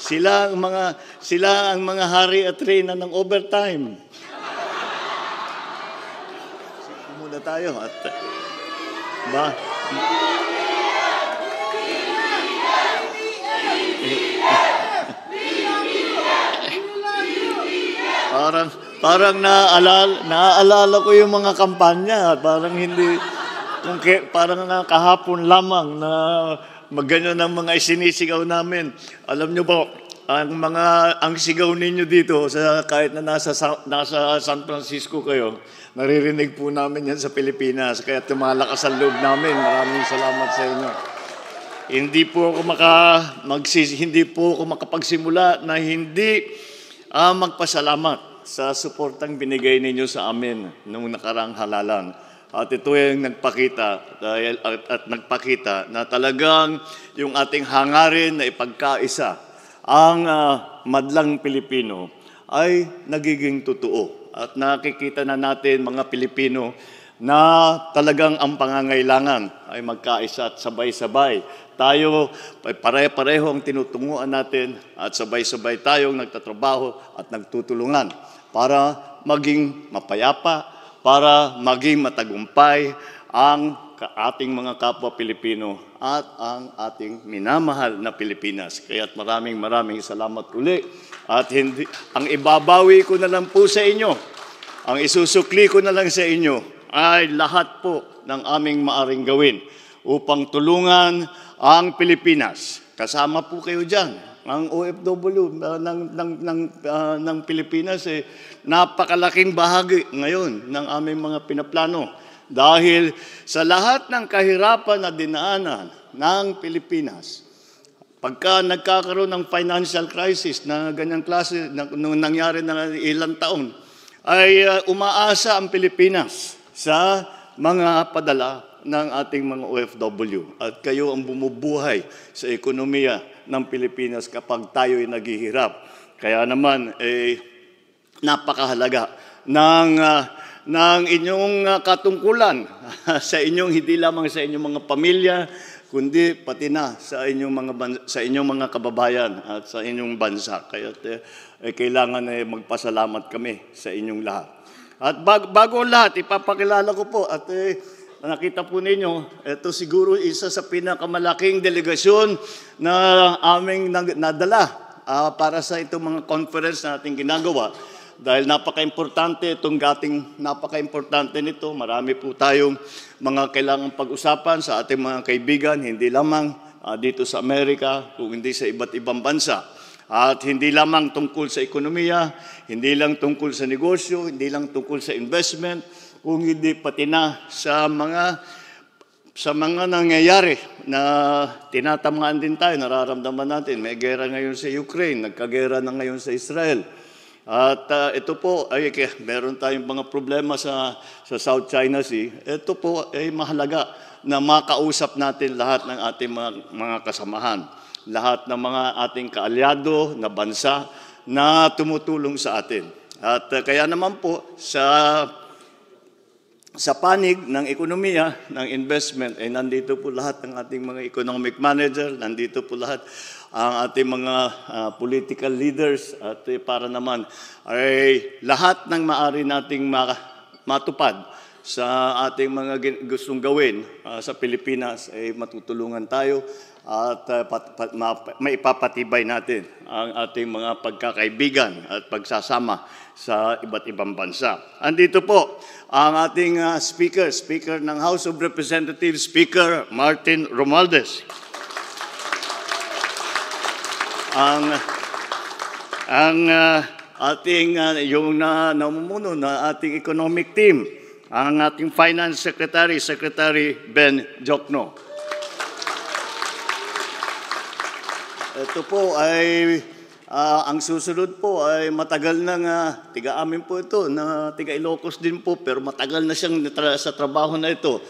Sila ang mga hari at reyna ng overtime. Muna tayo at ba? Parang naaalala ko yung mga kampanya. Parang hindi, parang kahapon lamang na magganyan ang mga isinisigaw namin. Alam nyo po, ang sigaw ninyo dito, kahit na nasa San Francisco kayo, naririnig po namin yan sa Pilipinas. Kaya tumalakas ang loob namin. Maraming salamat sa inyo. Hindi po ako makapagsimula na hindi magpasalamat sa suportang binigay ninyo sa amin noong nakarang halalan. At ito yung nagpakita na talagang yung ating hangarin na ipagkaisa ang madlang Pilipino ay nagiging totoo. At nakikita na natin mga Pilipino na talagang ang pangangailangan ay magkaisa at sabay-sabay. Tayo, pare-pareho ang tinutunguan natin at sabay-sabay tayong nagtatrabaho at nagtutulungan para maging mapayapa, para maging matagumpay ang ating mga kapwa Pilipino at ang ating minamahal na Pilipinas. Kaya't maraming salamat uli. At ang ibabawi ko na lang po sa inyo, ang isusukli ko na lang sa inyo ay lahat po ng aming maaring gawin upang tulungan ang Pilipinas. Kasama po kayo dyan. Ang OFW ng Pilipinas napakalaking bahagi ngayon ng aming mga pinaplano. Dahil sa lahat ng kahirapan na dinaanan ng Pilipinas, pagka nagkakaroon ng financial crisis na ganyang klase, nung nangyari na ilang taon, ay umaasa ang Pilipinas sa mga padala ng ating mga OFW. At kayo ang bumubuhay sa ekonomiya ng Pilipinas kapag tayo ay naghihirap. Kaya naman, napakahalaga ng inyong katungkulan sa inyong, hindi lamang sa inyong mga pamilya, kundi pati na sa inyong mga kababayan at sa inyong bansa. Kaya kailangan magpasalamat kami sa inyong lahat. At bago ang lahat, ipapakilala ko po at nakita po ninyo, ito siguro isa sa pinakamalaking delegasyon na aming nadala para sa itong mga conference na ating ginagawa. Dahil napaka-importante nito. Marami po tayong mga kailangang pag-usapan sa ating mga kaibigan, hindi lamang dito sa Amerika, kung hindi sa iba't ibang bansa. At hindi lamang tungkol sa ekonomiya, hindi lang tungkol sa negosyo, hindi lang tungkol sa investment, kung hindi pati na sa mga nangyayari na tinatamaan din tayo, nararamdaman natin. May gera ngayon sa Ukraine, nagkagera na ngayon sa Israel. At ito po, meron tayong mga problema sa South China Sea. Ito po ay mahalaga na makausap natin lahat ng ating mga kasamahan. Lahat ng mga ating kaalyado na bansa na tumutulong sa atin. At kaya naman po, sa panig ng ekonomiya, ng investment, ay nandito po lahat ng ating mga economic manager, nandito po lahat ang ating mga political leaders, at para naman ay lahat ng maaari nating matupad sa ating mga gustong gawin sa Pilipinas ay matutulungan tayo at maipapatibay natin ang ating mga pagkakaibigan at pagsasama sa iba't ibang bansa. Andito po ang ating Speaker ng House of Representatives, Speaker Martin Romualdez. Ang ating yung namumuno na ating economic team, ang ating Finance Secretary, Secretary Ben Jokno. Ito po ay ang susunod po ay matagal nang tiga-amin po ito, na tiga-Ilocos din po, pero matagal na siyang sa trabaho na ito.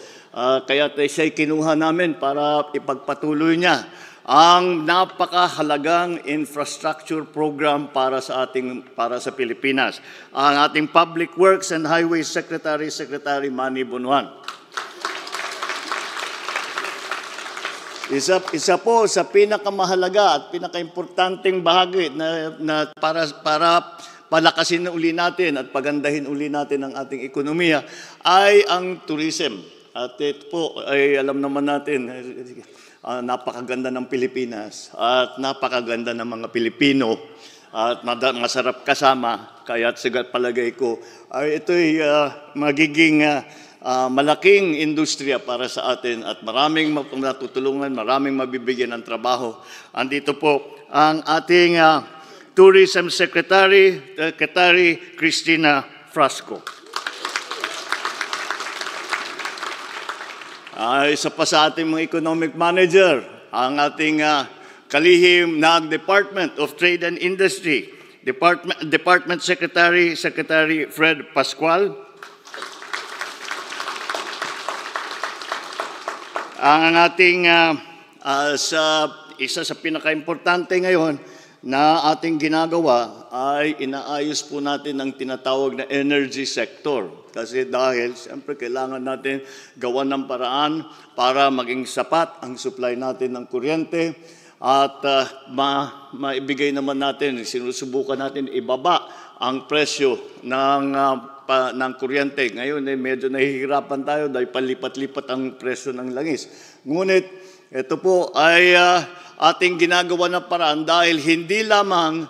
Kaya siya'y kinuha namin para ipagpatuloy niya ang napakahalagang infrastructure program para sa Pilipinas. Ang ating Public Works and Highways Secretary, Secretary Manny Bunuan. Isa po sa pinakamahalaga at pinakaimportanteng bahagi na para palakasin uli natin at pagandahin uli natin ang ating ekonomiya ay ang tourism. At ito po ay alam naman natin, napakaganda ng Pilipinas at napakaganda ng mga Pilipino at masarap kasama. Kaya sa palagay ko ay ito'y magiging malaking industriya para sa atin at maraming matutulungan, maraming mabibigyan ng trabaho. Andito po ang ating Tourism Secretary Cristina Frasco. Isa pa sa ating mga economic manager, ang ating kalihim na Department of Trade and Industry, Department Secretary Fred Pascual. Ang ating isa sa pinaka-importante ngayon na ating ginagawa ay inaayos po natin ang tinatawag na energy sector. Kasi dahil siyempre kailangan natin gawan ng paraan para maging sapat ang supply natin ng kuryente at maibigay naman natin, sinusubukan natin ibaba ang presyo ng kuryente. Ngayon medyo nahihirapan tayo dahil palipat-lipat ang presyo ng langis. Ngunit ito po ay ating ginagawa na paraan dahil hindi lamang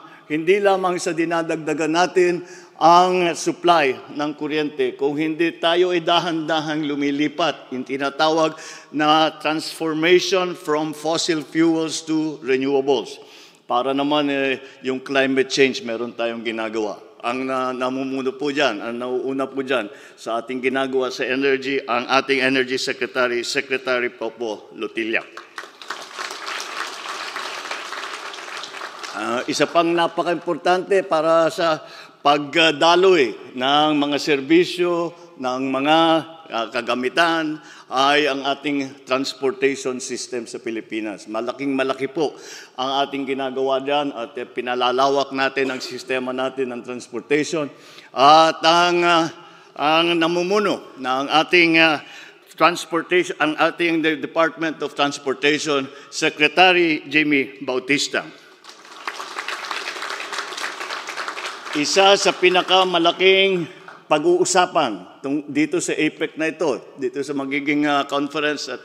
sa dinadagdagan natin ang supply ng kuryente, kung hindi tayo ay dahan-dahang lumilipat, yung tinatawag na transformation from fossil fuels to renewables. Para naman yung climate change meron tayong ginagawa. Ang namumuno po dyan, ang nauuna po dyan sa ating ginagawa sa energy, ang ating Energy Secretary Popo Lotilla. Isa pang napaka-importante para sa pagdaloy ng mga serbisyo, ng mga kagamitan ay ang ating transportation system sa Pilipinas. Malaki po ang ating ginagawa dyan at pinalalawak natin ang sistema natin ng transportation. At ang namumuno ng ating transportation, ang ating Department of Transportation, Secretary Jimmy Bautista. Isa sa pinakamalaking pag-uusapan dito sa APEC na ito, dito sa magiging conference at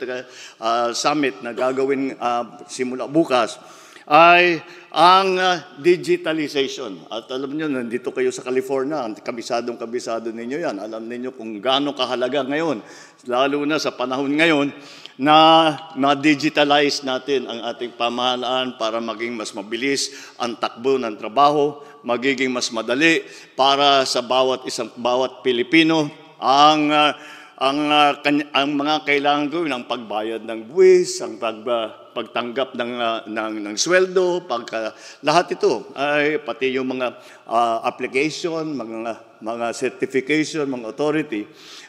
summit na gagawin simula bukas, ay ang digitalization. At alam niyo, nandito kayo sa California, kabisadong-kabisado ninyo yan. Alam niyo kung gaano kahalaga ngayon, lalo na sa panahon ngayon, na ma-digitalize natin ang ating pamahalaan para maging mas mabilis ang takbo ng trabaho, magiging mas madali para sa bawat Pilipino ang mga kailangan gawin, ang pagbayad ng buwis, ang pagtanggap ng sweldo, lahat ito ay pati yung mga application, mga certification, mga authority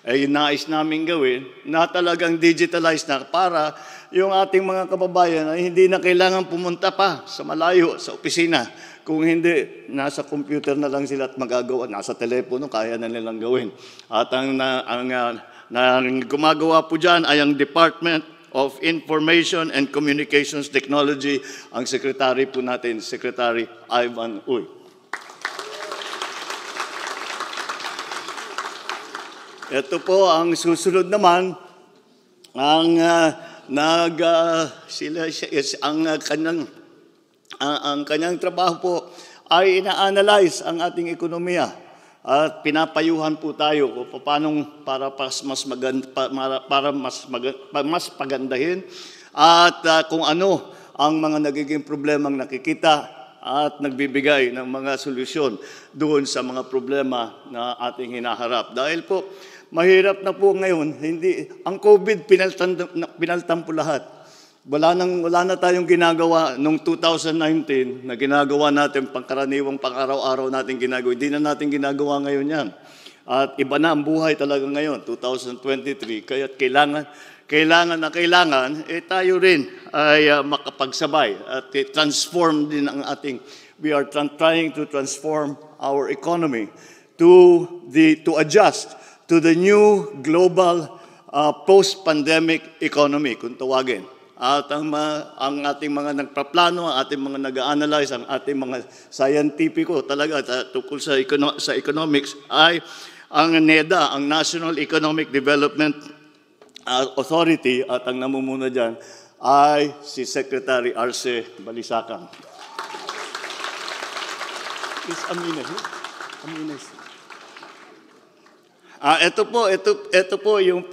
ay nais namin gawin na talagang digitalized na para yung ating mga kababayan ay hindi na kailangan pumunta pa sa malayo, sa opisina. Kung hindi, nasa computer na lang sila at magagawa, nasa telepono, kaya na nilang gawin. At ang gumagawa po dyan ay ang Department of Information and Communications Technology, ang Secretary po natin, Secretary Ivan Uy. Ito po ang susunod naman, ang kanyang trabaho po ay ina-analyze ang ating ekonomiya at pinapayuhan po tayo kung paano para mas pagandahin at kung ano ang mga nagiging problemang nakikita at nagbibigay ng mga solusyon doon sa mga problema na ating hinaharap. Dahil po mahirap na po ngayon, ang COVID pinaltan po lahat. Wala na tayong ginagawa noong 2019 na ginagawa natin pangkaraniwang pang-araw-araw natin ginagawa. Hindi na natin ginagawa ngayon yan. At iba na ang buhay talaga ngayon, 2023. Kaya kailangan tayo rin ay makapagsabay at transform din ang ating, we are trying to transform our economy to adjust to the new global post-pandemic economy, kung tawagin. at ang ating mga nagpaplano, ang ating mga nag-analyze, ang ating mga scientifico talaga tungkol sa economics ay ang NEDA, ang National Economic Development Authority, at ang namumuna dyan ay si Secretary Arce Balisacan. Is Amina here? Amina is... ito po yung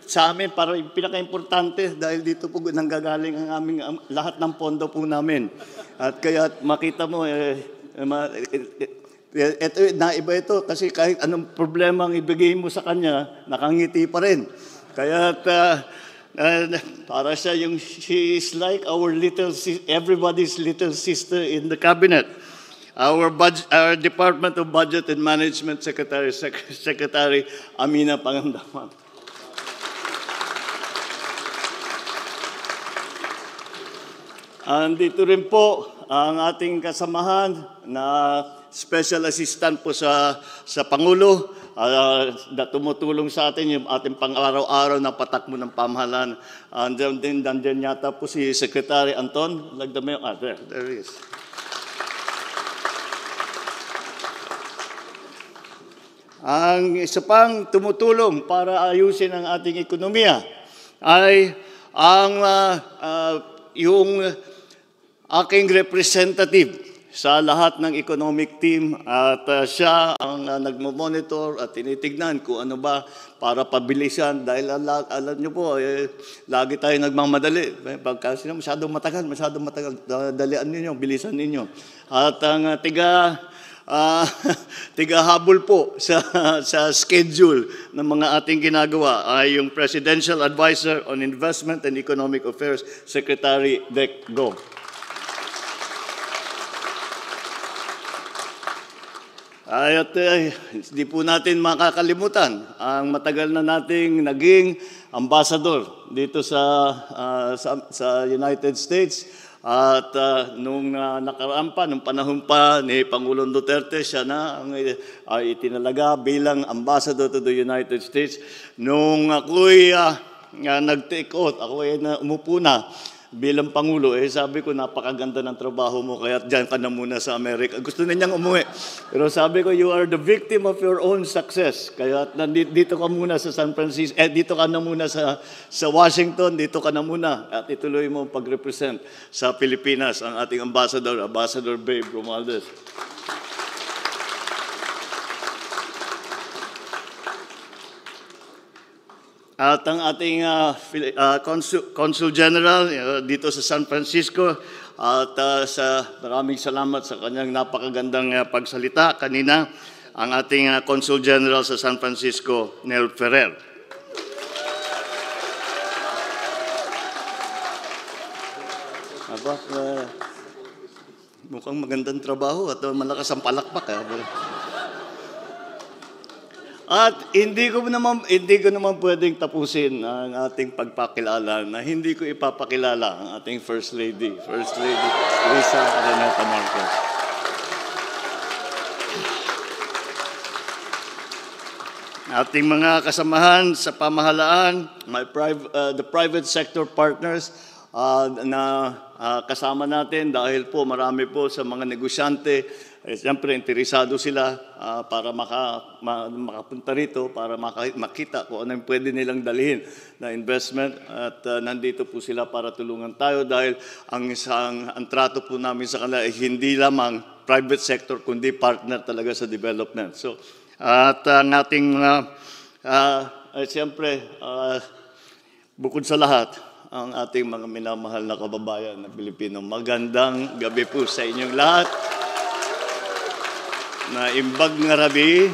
sa amin para yung pinaka-importante dahil dito po nanggagaling ang aming lahat ng pondo po namin. At kaya makita mo ito naiba ito kasi kahit anong problema ang ibigay mo sa kanya, nakangiti pa rin. Kaya para siya she is like everybody's little sister in the cabinet. Our Department of Budget and Management Secretary Amina Pangandaman. Andito rin po ang ating kasamahan na Special Assistant po sa Pangulo na tumutulong sa atin yung ating pang-araw-araw na patakbo ng pamahalaan. Nandiyan yata po si Secretary Anton. Lagdami yung, there he is. Ang isa pang tumutulong para ayusin ang ating ekonomiya ay yung aking representative sa lahat ng economic team, at siya ang nagmo-monitor at tinitignan kung ano ba para pabilisan dahil alam niyo po lagi tayo nagmamadali pagka masyadong matagal dalian niyo, bilisan niyo. At ang tigahabol po sa schedule ng mga ating ginagawa ay yung Presidential Advisor on Investment and Economic Affairs, Secretary Dec Go. At hindi po natin makakalimutan ang matagal na nating naging ambassador dito sa United States. At nung nakaraan pa, nung panahon pa ni Pangulong Duterte, siya na ang itinalaga bilang ambassador to the United States. Nung ako'y nag-take out, ako'y umupo na bilang Pangulo, sabi ko, napakaganda ng trabaho mo, kaya dyan ka na muna sa Amerika. Gusto na niyang umuwi. Pero sabi ko, you are the victim of your own success. Kaya dito ka muna sa San Francisco, dito ka na muna sa Washington, dito ka na muna. At ituloy mo pag-represent sa Pilipinas ang ating ambassador, Ambassador Babe Romualdez. At ang ating Consul General dito sa San Francisco, at maraming salamat sa kanyang napakagandang pagsalita kanina, ang ating Consul General sa San Francisco, Nel Ferrer. Mukhang magandang trabaho at malakas ang palakpak. At hindi ko naman pwedeng tapusin ang ating pagpakilala na hindi ko ipapakilala ang ating First Lady Risa Araneta Marcos. Ating mga kasamahan sa pamahalaan, the private sector partners na kasama natin dahil po marami po sa mga negosyante, siyempre interesado sila para makapunta rito, para makita kung ano yung pwede nilang dalhin na investment, at nandito po sila para tulungan tayo dahil ang trato po namin sa kanila ay hindi lamang private sector kundi partner talaga sa development. So at ang ating siyempre bukod sa lahat, ang ating mga minamahal na kababayan na Pilipino, magandang gabi po sa inyong lahat. Na imbag nga rabi.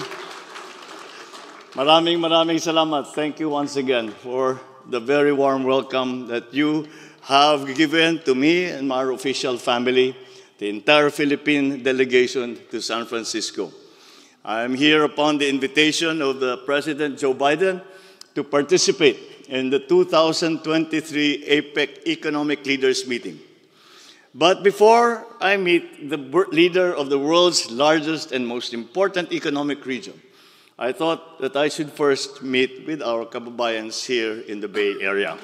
Maraming salamat. Thank you once again for the very warm welcome that you have given to me and our official family, the entire Philippine delegation to San Francisco. I am here upon the invitation of the President Joe Biden to participate in the 2023 APEC Economic Leaders Meeting. But before I meet the leader of the world's largest and most important economic region, I thought that I should first meet with our kababayans here in the Bay Area.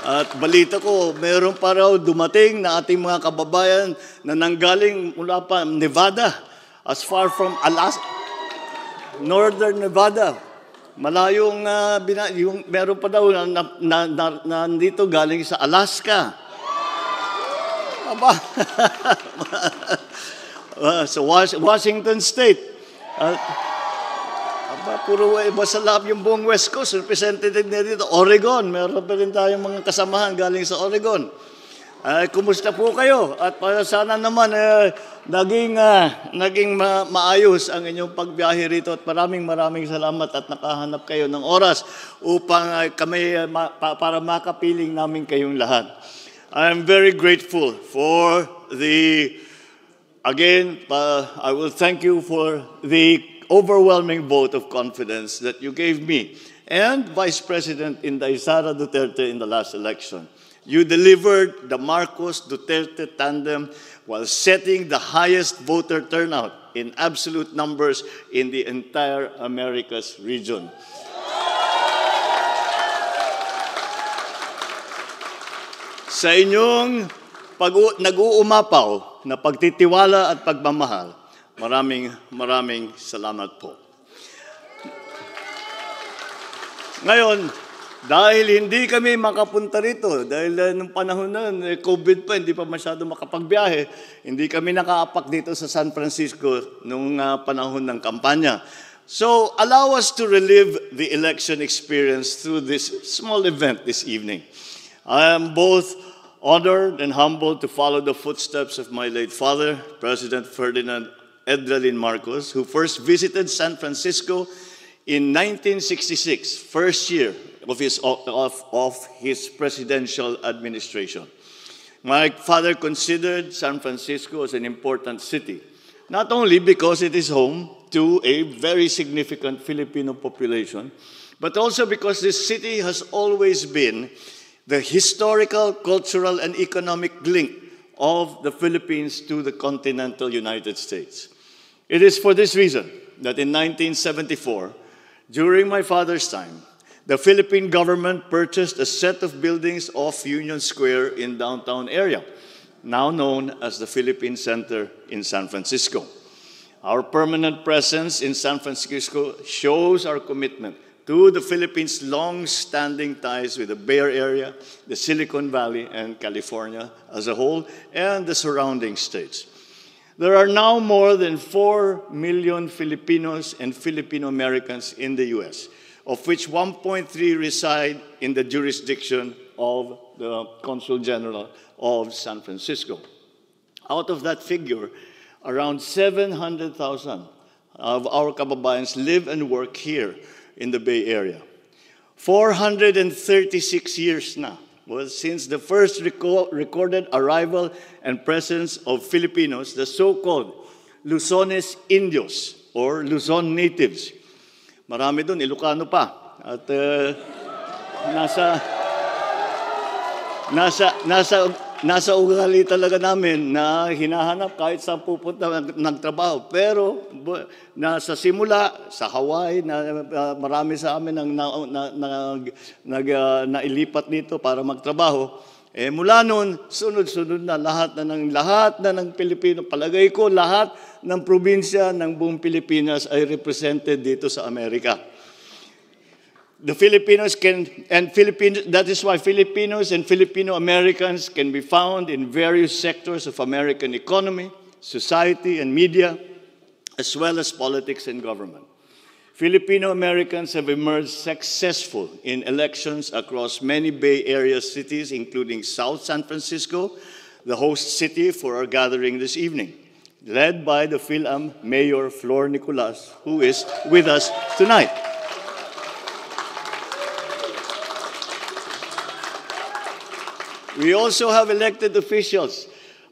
At balita ko, meron pa raw dumating na ating mga kababayan na nanggaling mula pa Nevada, as far from Alaska, Northern Nevada. Malayong, meron pa daw na nandito galing sa Alaska. Aba, sa Washington State. Puro iba sa lab yung buong West Coast. Representative na dito. Oregon. Meron pa rin tayong mga kasamahan galing sa Oregon. Kumusta po kayo? At sana naman naging maayos ang inyong pagbiyahe rito. At maraming salamat at nakahanap kayo ng oras upang kami para makapiling namin kayong lahat. I'm very grateful for I will thank you for the overwhelming vote of confidence that you gave me and Vice President Inday Sara Duterte in the last election. You delivered the Marcos-Duterte tandem while setting the highest voter turnout in absolute numbers in the entire Americas region. Sa inyong nag-uumapaw na pagtitiwala at pagmamahal, maraming salamat po. Ngayon, dahil hindi kami makapunta rito, dahil nung panahon na COVID pa, hindi pa masyado makapagbiyahe, hindi kami nakaapak dito sa San Francisco nung panahon ng kampanya. So, allow us to relive the election experience through this small event this evening. I am both honored and humbled to follow the footsteps of my late father, President Ferdinand Edralin Marcos, who first visited San Francisco in 1966, first year of his presidential administration. My father considered San Francisco as an important city, not only because it is home to a very significant Filipino population, but also because this city has always been the historical, cultural, and economic link of the Philippines to the continental United States. It is for this reason that in 1974, during my father's time, the Philippine government purchased a set of buildings off Union Square in downtown area, now known as the Philippine Center in San Francisco. Our permanent presence in San Francisco shows our commitment to the Philippines' long-standing ties with the Bay Area, the Silicon Valley, and California as a whole, and the surrounding states. There are now more than 4 million Filipinos and Filipino Americans in the U.S., of which 1.3 reside in the jurisdiction of the Consul General of San Francisco. Out of that figure, around 700,000 of our kababayans live and work here in the Bay Area. 436 years na since the first recorded arrival and presence of Filipinos, the so-called Luzones Indios or Luzon natives. Marami doon, Ilocano pa. At nasa ugali talaga namin na hinahanap kahit saan pupunta nagtrabaho. Pero nasa simula, sa Hawaii, marami sa amin ang nailipat dito para magtrabaho. Mula noon, sunod-sunod na lahat na ng Pilipino. Palagay ko, lahat ng probinsya ng buong Pilipinas ay represented dito sa Amerika. The Filipinos that is why Filipinos and Filipino Americans can be found in various sectors of American economy, society, and media, as well as politics and government. Filipino Americans have emerged successful in elections across many Bay Area cities, including South San Francisco, the host city for our gathering this evening, led by the PhilAm Mayor Flor Nicolas, who is with us tonight. We also have elected officials,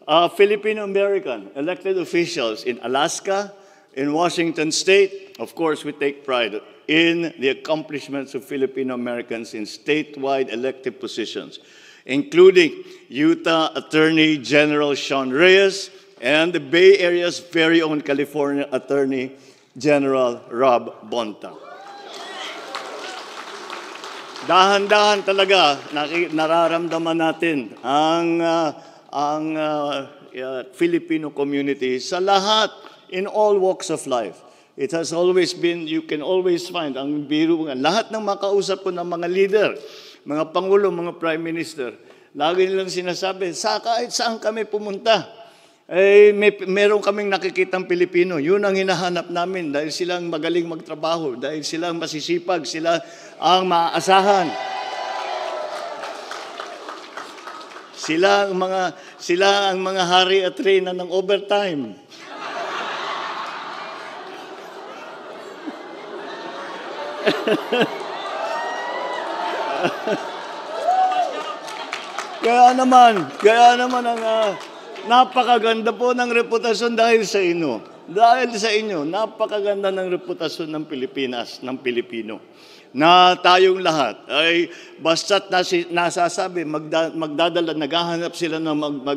Filipino-American elected officials in Alaska, in Washington State. Of course, we take pride in the accomplishments of Filipino-Americans in statewide elected positions, including Utah Attorney General Sean Reyes and the Bay Area's very own California Attorney General Rob Bonta. Dahan-dahan talaga nararamdaman natin ang Filipino community sa lahat, in all walks of life. It has always been, you can always find, ang biro, lahat ng makausap ko ng mga leader, mga pangulo, mga prime minister, lagi nilang sinasabi, kahit saan kami pumunta, meron kaming nakikitang Pilipino. Yun ang hinahanap namin dahil silang magaling magtrabaho, dahil silang masisipag, sila ang maaasahan. Sila ang mga hari at reyna ng overtime. Kaya naman ang napakaganda po ng reputasyon dahil sa inyo. Dahil sa inyo, napakaganda ng reputasyon ng Pilipinas, ng Pilipino. Na tayong lahat ay basta't nasasabi, magdadala, naghahanap sila ng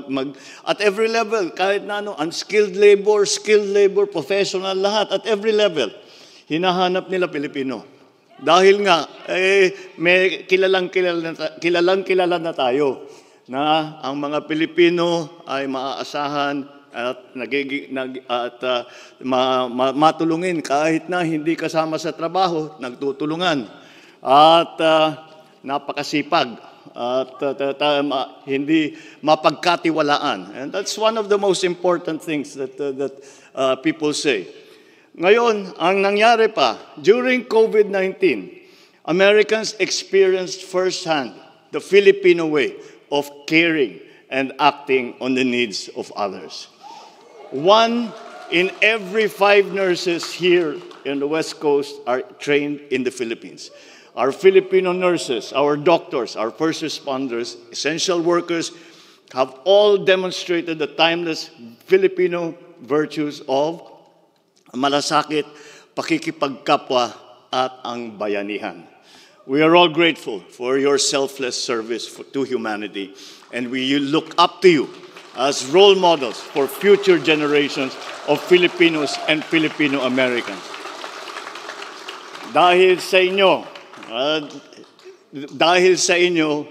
at every level, kahit na unskilled labor, skilled labor, professional, lahat, at every level, hinahanap nila Pilipino. Dahil nga, may kilalang-kilala na tayo na ang mga Pilipino ay maaasahan at matulungin kahit na hindi kasama sa trabaho, nagtutulungan at napakasipag at hindi mapagkatiwalaan. And that's one of the most important things that people say. Ngayon, ang nangyari pa, during COVID-19, Americans experienced firsthand the Filipino way of caring and acting on the needs of others. 1 in every 5 nurses here in the West Coast are trained in the Philippines. Our Filipino nurses, our doctors, our first responders, essential workers have all demonstrated the timeless Filipino virtues of malasakit, pakikipagkapwa, at ang bayanihan. We are all grateful for your selfless service to humanity, and we look up to you as role models for future generations of Filipinos and Filipino-Americans. Dahil sa inyo,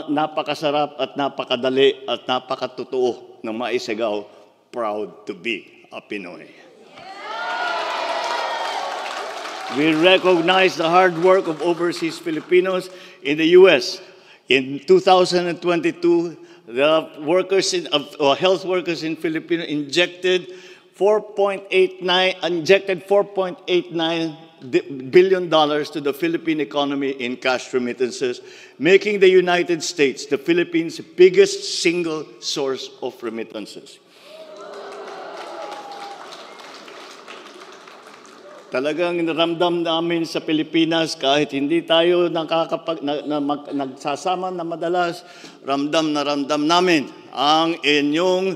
napakasarap at napakadali at napakatotoo na maisigaw, proud to be a Pinoy. We recognize the hard work of overseas Filipinos in the U.S. In 2022, the health workers in Philippines injected $4.89 billion to the Philippine economy in cash remittances, making the United States the Philippines' biggest single source of remittances. Talagang ramdam namin sa Pilipinas, kahit hindi tayo nagsasama na madalas, ramdam namin ang inyong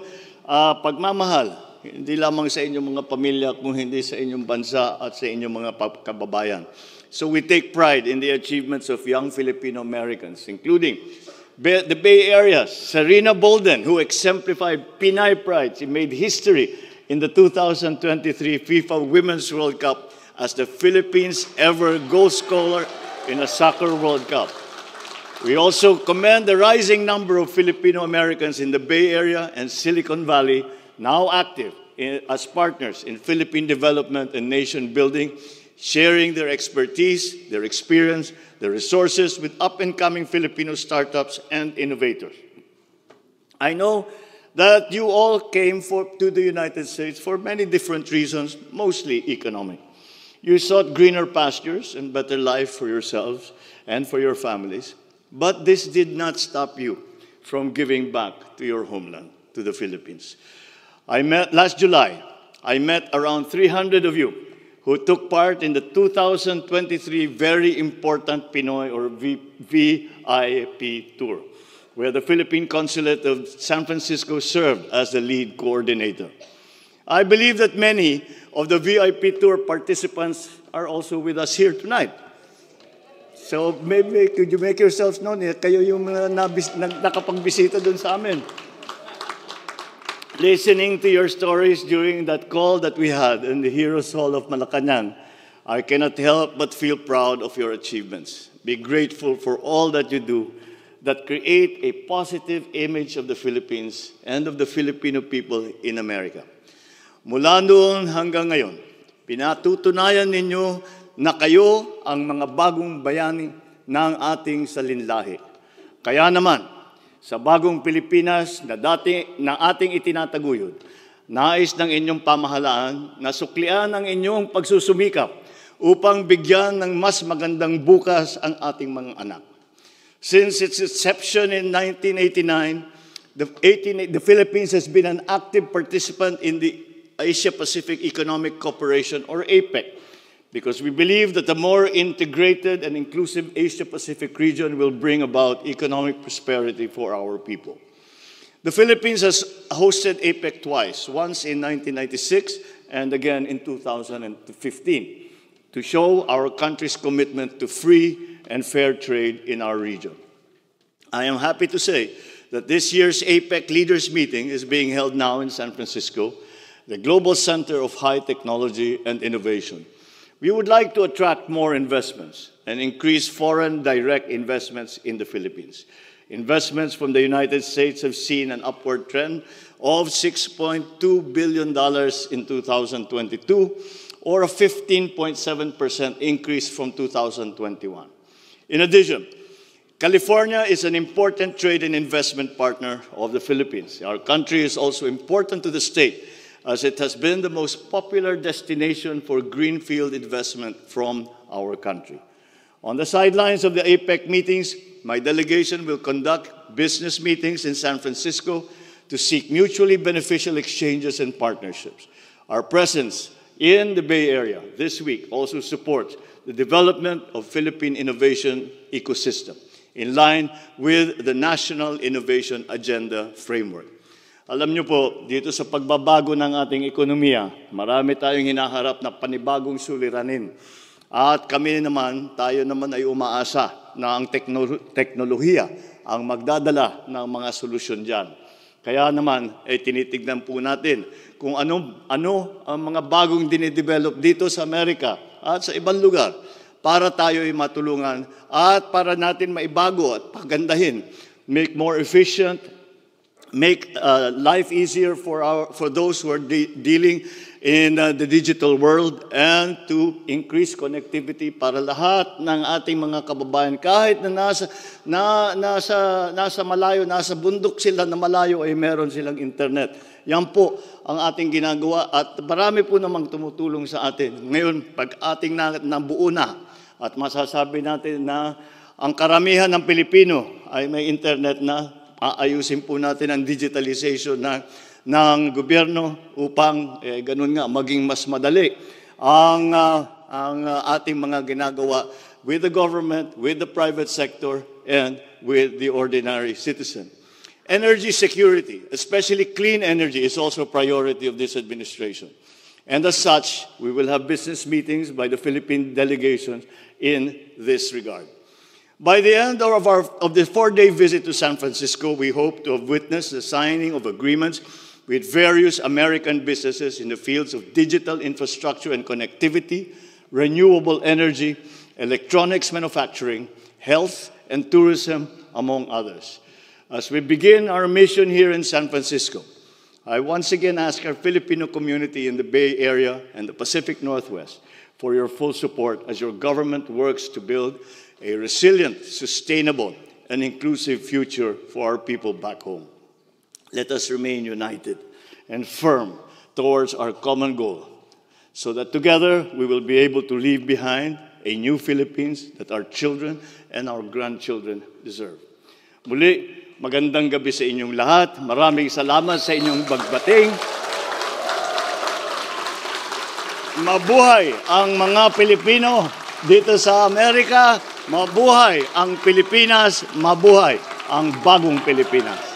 pagmamahal. Hindi lamang sa inyong mga pamilya, kung hindi sa inyong bansa at sa inyong mga kababayan. So we take pride in the achievements of young Filipino Americans, including the Bay Area, Serena Bolden, who exemplified Pinay pride. She made history in the 2023 FIFA Women's World Cup as the Philippines' ever goal scorer in a soccer World Cup. We also commend the rising number of Filipino Americans in the Bay Area and Silicon Valley now active as partners in Philippine development and nation building, sharing their expertise, their experience, their resources with up-and-coming Filipino startups and innovators. I know that you all came to the United States for many different reasons, mostly economic. You sought greener pastures and better life for yourselves and for your families, but this did not stop you from giving back to your homeland, to the Philippines. Last July, I met around 300 of you who took part in the 2023 very important Pinoy or VIP tour, where the Philippine Consulate of San Francisco served as the lead coordinator. I believe that many of the VIP tour participants are also with us here tonight. So maybe could you make yourselves known? Kayo yung nakapagbisita dun sa amin. listening to your stories during that call that we had in the Heroes Hall of Malacanang, I cannot help but feel proud of your achievements. Be grateful for all that you do that create a positive image of the Philippines and of the Filipino people in America. Mula noon hanggang ngayon, pinatutunayan ninyo na kayo ang mga bagong bayani ng ating salinlahi. Kaya naman, sa bagong Pilipinas na ating itinataguyod, nais ng inyong pamahalaan na suklian ang inyong pagsusumikap upang bigyan ng mas magandang bukas ang ating mga anak. Since its inception in 1989, the Philippines has been an active participant in the Asia-Pacific Economic Cooperation, or APEC, because we believe that a more integrated and inclusive Asia-Pacific region will bring about economic prosperity for our people. The Philippines has hosted APEC twice, once in 1996 and again in 2015, to show our country's commitment to free and fair trade in our region. I am happy to say that this year's APEC Leaders Meeting is being held now in San Francisco, the global center of high technology and innovation. We would like to attract more investments and increase foreign direct investments in the Philippines. Investments from the United States have seen an upward trend of $6.2 billion in 2022, or a 15.7% increase from 2021. In addition, California is an important trade and investment partner of the Philippines. Our country is also important to the state, as it has been the most popular destination for greenfield investment from our country. On the sidelines of the APEC meetings, my delegation will conduct business meetings in San Francisco to seek mutually beneficial exchanges and partnerships. Our presence in the Bay Area this week also supports the development of Philippine innovation ecosystem in line with the National Innovation Agenda Framework. Alam niyo po, dito sa pagbabago ng ating ekonomiya, marami tayong hinaharap na panibagong suliranin. At tayo naman ay umaasa na ang teknolohiya ang magdadala ng mga solusyon dyan. Kaya naman, tinitignan po natin kung ano ang mga bagong dinidevelop dito sa Amerika at sa ibang lugar para tayo ay matulungan at para natin maibago at pagandahin, make more efficient, make life easier for those who are dealing in the digital world, and to increase connectivity para lahat ng ating mga kababayan, kahit na nasa malayo, nasa bundok sila na malayo, ay meron silang internet. Yan po ang ating ginagawa at marami po namang tumutulong sa atin. Ngayon, pag ating nabuo na at masasabi natin na ang karamihan ng Pilipino ay may internet na, aayusin po natin ang digitalization ng gobyerno upang ganun nga maging mas madali ang ating mga ginagawa with the government, with the private sector, and with the ordinary citizen. Energy security, especially clean energy, is also a priority of this administration. And as such, we will have business meetings by the Philippine delegations in this regard. By the end of the 4-day visit to San Francisco, we hope to have witnessed the signing of agreements with various American businesses in the fields of digital infrastructure and connectivity, renewable energy, electronics manufacturing, health, and tourism, among others. As we begin our mission here in San Francisco, I once again ask our Filipino community in the Bay Area and the Pacific Northwest for your full support as your government works to build a resilient, sustainable, and inclusive future for our people back home. Let us remain united and firm towards our common goal, so that together we will be able to leave behind a new Philippines that our children and our grandchildren deserve. Muli, magandang gabi sa inyong lahat. Maraming salamat sa inyong pagbating. Mabuhay ang mga Pilipino dito sa Amerika. Mabuhay ang Pilipinas. Mabuhay ang bagong Pilipinas.